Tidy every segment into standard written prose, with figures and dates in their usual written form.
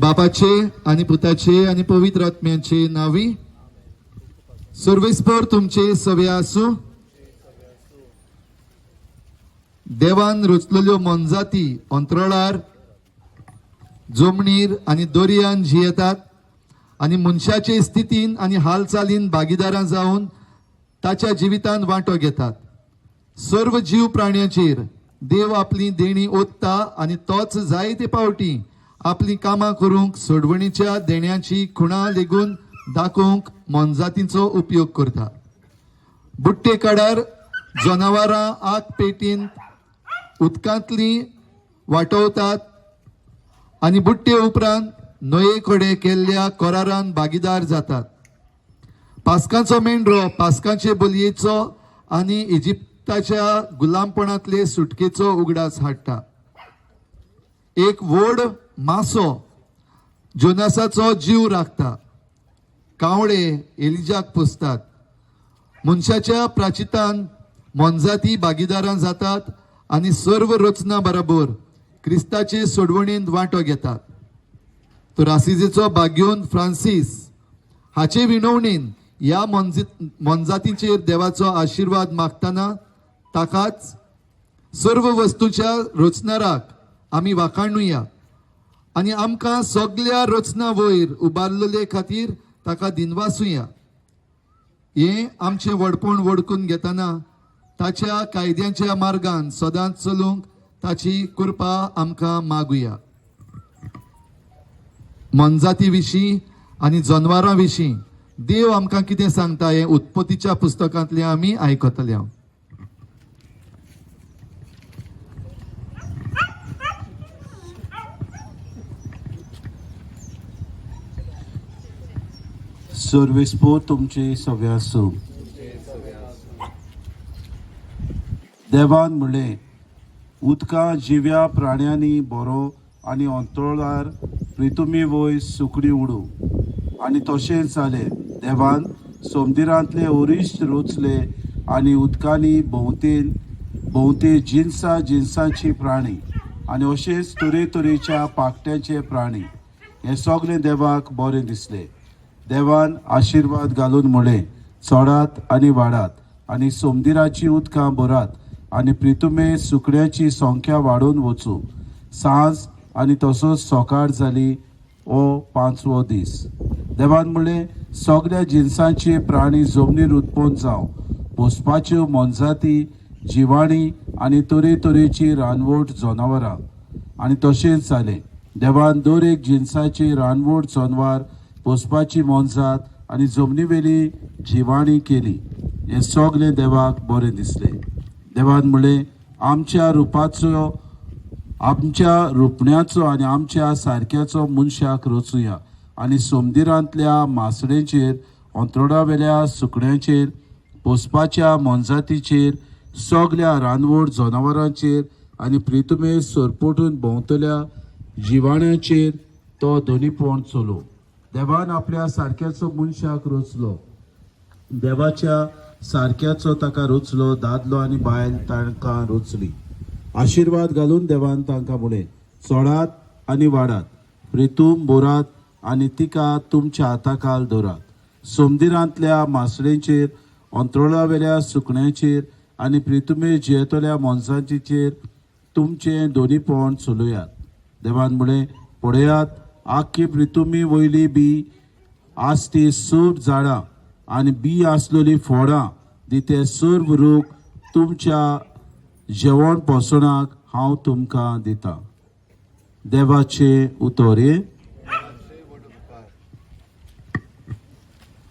बापाचे आणि पुताचे आणि पवित्र आत्म्याचे नावी सर्वेस्पर तुमचे सवे आसूं. देवान रचलेल्यो मनजाती अंतराळार जमनीर आणि दर्यान जियेतात आणि मनशाचे स्थितीन आणि हालचालीन भागीदारां जावन ताच्या जिवितान वांटो घेतात. सर्व जीव प्राण्यांचेर देव आपली देणी ओतता आणि तोच जायते पावटी आपली कामां करूंक सोडवणीच्या देण्याची खुणा लेगून दाखोवंक मनजातींचो उपयोग करता. बुट्टे काडार जनावरां आग पेटीन उदकांतली वाटोवतात आणि बुट्टे उपरांत न्हंये कडेन केल्ल्या करारान भागीदार जातात. पास्कांचो मेंढरो पास्कांचे बलयेचो आणि इजिप्ताच्या गुलामपणांतले सुटकेचो उगडास हाडटा. एक व्हड मासो जोनासाचो जीव राखता. कावळे एलिजाक पोसतात. मनशाच्या प्राचितान मनजाती भागीदारां जातात आणि सर्व रचना बरोबर क्रिस्ताचे सोडवणींत वांटो घेतात. तर आसिजेचो भाग्योन फ्रांसीस हाचे विणवणेन ह्या मनजातींचेर देवाचो आशीर्वाद मागतना ताकाच सर्व वस्तूच्या रचनाराक आमी वाखाणुया आणि आमकां सगळ्या रचना वयर उबारलेले खातीर ताका दिनवासुया. हे आमचे व्हडपण वडकून घेतना ताच्या कायद्यांच्या मार्गान सदांच चलूंक ताची कृपा आमकां मागुया. मनजाती विशीं आनी जनावरां विशीं देव आमकां कितें सांगता हें उत्पत्तीच्या पुस्तकांतलें आमी आयकतले. सर्वेस्पर तुमचे सवे आसूं. देवान म्हणलें, उदकां जिव्या प्राण्यांनी बरो आनी अंतराळार प्रितुमी वयर सुकणी उडू. आनी तशेंच जालें. देवान समुद्रांतले ओरिश्ट रचले आनी उदकांनी भोंवते जिन्सांची प्राणी आनी अशेंच तरेतरेच्या पाखट्यांचे प्राणी. हें सगळें देवाक बरें दिसलें. देवान आशीर्वाद घालून म्हणलें, चडात आनी वाडात आनी समुद्राची उदकां भरात आनी प्रितुमे सुकण्याची संख्या वाडून वचूं. सांज आनी तसोच सकाळ जाली हो 5वो दीस. देवान म्हणलें, सगळ्या जिन्सांचे प्राणी जमनीर उत्पन्न जावं. पोसपाच्यो मनजाती, जिवाणी आनी तरेतरेची रानवट जनावरां. आनी तशेंच जालें. देवान दर एक जिन्साची रानवट जनवार, पोसपाची मनजात आनी जमनीवेली जिवाणी केली. हें सगळें देवाक बरें दिसलें. देवान म्हणलें, आमच्या रुपण्याचो आनी आमच्या सारक्याचो मनशाक रचुया आनी समुद्रांतल्या मासडेंचेर, अंतराळावेल्या सुकण्यांचेर, पोसपाच्या मनजातीचेर, सगळ्या रानवट जनावरांचेर आनी प्रितुमे सोरपोटून भोंवतल्या जिवाण्यांचेर तो दोनीपण चलो. देवान आपल्या सारक्याचो मनशाक रचलो. देवाच्या सारक्याचो ताका रचलो. दादलो आनी बायल तांकां रचली. आशीर्वाद घालून देवान तांकां म्हणलें, चडात आनी वाडात, प्रितूम बोरात आनी तिका तुमच्या हाताखाल दवरात. समुद्रांतल्या मासडेंचेर, अंतराळावेल्या सुकण्यांचेर आनी प्रितुमे जियेतल्या मनशांचेर तुमचे दोनीपण चलयात. देवान म्हणलें, पळयात, आख्खी प्रितुमी वयली बी आसती सर्व झाडां आनी बी आसलेली फळां दिते सर्व रूख तुमच्या जेवण पोसणाक हांव तुमकां दितां. देवाचे उतोरे.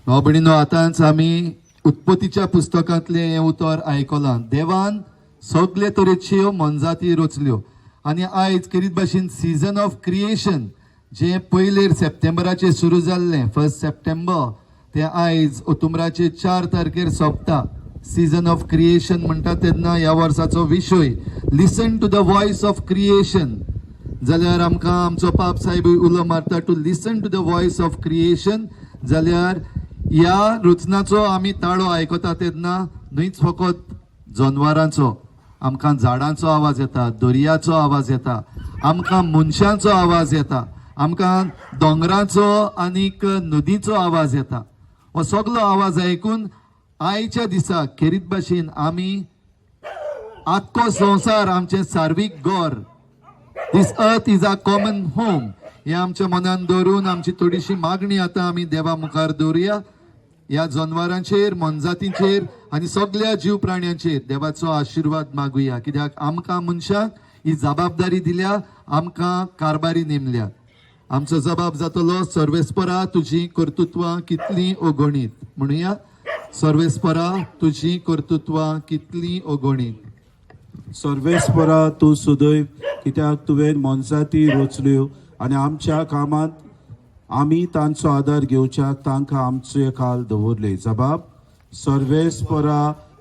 भयणीनो, आतांच आमी उत्पत्तीच्या पुस्तकांतले हें उतर आयकलां. देवान सगळे तरेच्यो मनजाती रचल्यो आनी आयज करीत भाशेन सीजन ऑफ क्रिएशन जे पयलेर सप्टेंबराचे सुरू जाल्लें 1 सप्टेंबर ते आयज ऑक्टोबराचे 4 तारखेर सोंपता. सीजन ऑफ क्रिएशन म्हणटा तेन्ना ह्या वर्साचो विशय listen to the voice of creation. जाल्यार आमकां आमचो पाप साहेबूय उलो मारता to listen to the voice of creation. जाल्यार ह्या रचनाचो आमी ताळो आयकता तेन्ना न्हयच फकत जनावरांचो, आमकां झाडांचो आवाज येता, दर्याचो आवाज येता, आमकां मनशांचो आवाज येता, आमकां दोंगराचो आनीक नदीचो आवाज येता. हो सगळो आवाज आयकून आयच्या दिसाक खेरीत भाशेन आमी आख्खो संवसार आमचे सार्वीक घर, this earth is a common home, हे आमच्या मनान दवरून आमची थोडीशी मागणी आतां आमी देवा मुखार दवरुया. ह्या जनवारांचेर, मनजातींचेर आनी सगळ्या जीव प्राण्यांचेर देवाचो आशिर्वाद मागुया. कित्याक आमकां मनशांक ही जबाबदारी दिल्या, आमकां कारभारी नेमल्या. आमचो जबाब जातलो, सर्वेस्परा तुजी कर्तृत्वां कितलीं अगणीत. म्हणुया, सर्वेस्परा तुजी कर्तृत्वां कितलीं अगणीत. सर्वेस्परा तूं सुदैव, कित्याक तुवें मनजाती रचल्यो आनी आमच्या कामांत आमी तांचो आदार घेवच्याक तांकां आमचे खाल दवरले. जबाब, सर्वेस्परा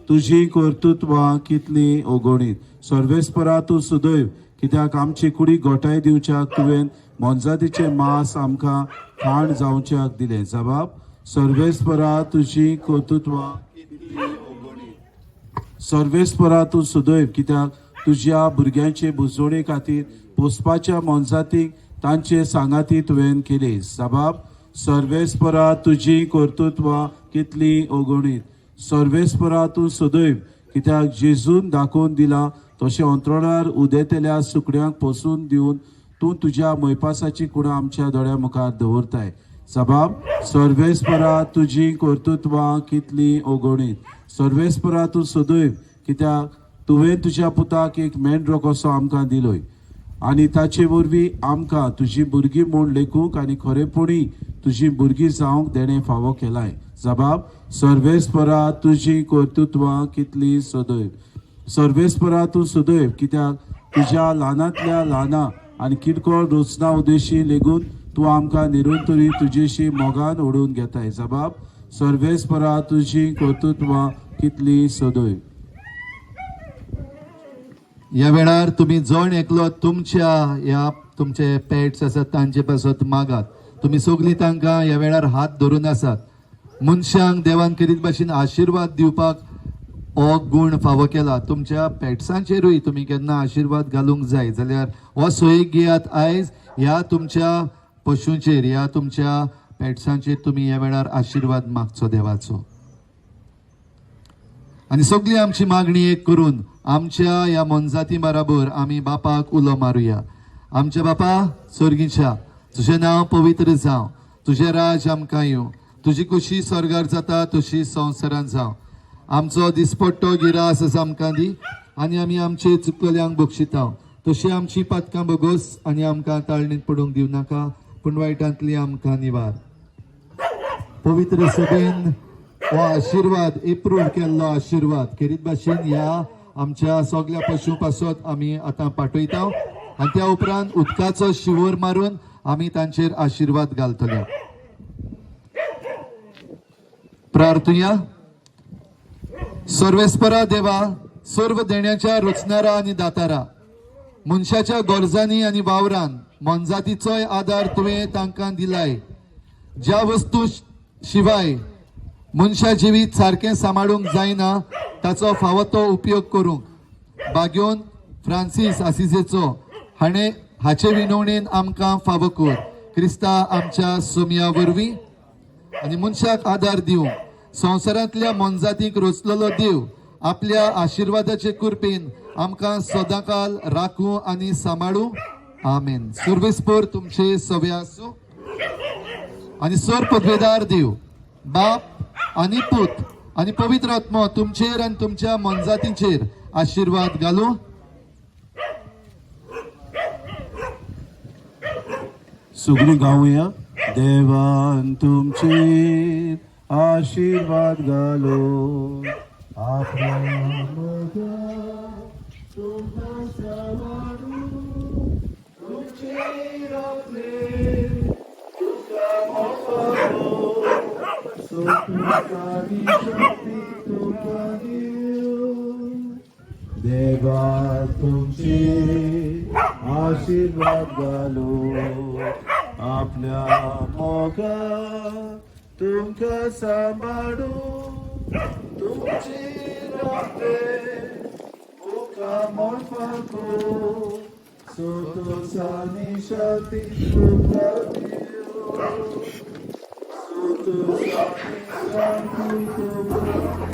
तुजी कर्तृत्वां कितलीं अगणीत. सर्वेस्परा तूं सुदैव, कित्याक आमची कुडी गोठाय दिवच्याक तुवें मनजातीचे मांस आमकां खाण जावच्याक दिलें. जबाब, सर्वेस्परा तुजी कर्तृत्वां कितलीं अगणीत. सर्वेस्परा तूं सुदैव, कित्याक तुज्या भुरग्यांचे बुजवणे खातीर पोसपाच्या मनजातीक तांचे सांगाती तुवें केले. जबाब, सर्वेस्परा तुजी कर्तृत्वां कितलीं अगणीत. सर्वेस्परा तूं सुदैव, कित्याक जेजून दाखोवन दिला तशें अंतराळार उदेतल्या सुकड्यांक पोसून दिवन तूं तुज्या मैपासाची कुडां आमच्या दोळ्या मुखार दवरताय. जबाब, सर्वेस्परा तुजी कर्तृत्वां कितलीं अगणीत. सर्वेस्परा तूं सुदैव, कित्याक तुवें तुज्या पुताक एक मेंढरो कसो आमकां दिलोय आनी ताचे वरवीं आमकां तुजी भुरगीं म्हूण लेखूंक आनी खरेपणी तुजी भुरगीं जावंक देणे फावो केलाय. जबाब, सर्वेस्परा तुजी कर्तृत्वां कितलीं सदैव. सर्वेस्परा तूं सुदैव, कित्याक तुज्या ल्हानांतल्या ल्हाना आनी किरकोळ रचना उद्देशी लेगून तूं आमकां निरंतरी तुजेशी मोगान ओडून घेताय. जबाब, सर्वेस्परा तुजी कर्तृत्वां कितलीं सदैव. ह्या वेळार तुम्ही जण एकलो तुमच्या ह्या तुमचे पेट्स आसात तांचे पासत मागात. तुम्ही सगळीं तांकां ह्या वेळार हात धरून आसात. मनशांक देवान करीत भाशेन आशिर्वाद दिवपाक हो गूण फावो केला. तुमच्या पेट्सांचेरूय तुम्ही केन्ना आशिर्वाद घालूंक जाय जाल्यार हो सोयीक घेयात. आयज ह्या तुमच्या पशूंचेर, ह्या तुमच्या पेट्सांचेर तुम्ही ह्या वेळार आशिर्वाद मागचो देवाचो. आणि सगळी आमची मागणी एक करून आमच्या ह्या मनजाती बरोबर आमी बापाक उलो मारुया. आमच्या बापा स्वर्गीच्या, तुझें नांव पवित्र जावं, तुझें राज आमकां येवं, तुजी कुशी स्वर्गार जाता तशी संवसारांत जावं. आमचो दिसपट्टो गिरास आमकां दी आनी आमी आमचे चुकल्यांक बक्षितांव. तशी आमची पातकां बोगोस आनी आमकां ताळणेंत पडूंक दिवं नाका, पूण वायटांतली आमकां निवार. पवित्र सभेन हो आशिर्वाद एप्रूव केल्लो आशिर्वाद खेरीत भाशेन ह्या आमच्या सगळ्या पशु पासत आमी आतां पाठयता आनी त्या उपरांत उदकाचो शिवर मारून आमी तांचेर आशिर्वाद घालतले. प्रार्थुया. सर्वेस्परा देवा, सर्व देण्याच्या रचणारा आनी दातारा, मनशाच्या गरजांनी आनी वावरान मनजातीचोय आदार तुवें तांकां दिलाय. ज्या वस्तू शिवाय मनशा जिवीत सारकें सांबाळूंक जायना ताचो फावो तो उपयोग करूंक बाग्योन फ्रांसीस आसिसेचो हाणें हाचे विनवणेन आमकां फावो कर. क्रिस्ता आमच्या सोमया वरवीं आनी मनशाक आदार दिवंक संवसारांतल्या मनजातीक रचलेलो देव आपल्या आशिर्वादाचे कृपेन आमकां सदांकाल राखूं आनी सांबाळूं. आमेन. सर्वेस्पर तुमचे सवे आसूं आनी सर पदवेदार देव बाप आनी पूत आनी पवित्र आत्मा तुमचेर आनी तुमच्या मनजातींचेर आशिर्वाद घालूं. सगळीं गावया. देवान तुमचेर आशिर्वाद घालो. आपल्या तुमकां सांबाळूं. तुमचेर आपले तुमकां मोफालो. तुमकां शक्ती तुमकां दिवं. देवा तुमचेर आशिर्वाद घालो. आपल्या मोगा तुमकां सांबाळूं. तुमचेर आपले तुमकां मोफालो. Sotosani Shakti Sotosani Shakti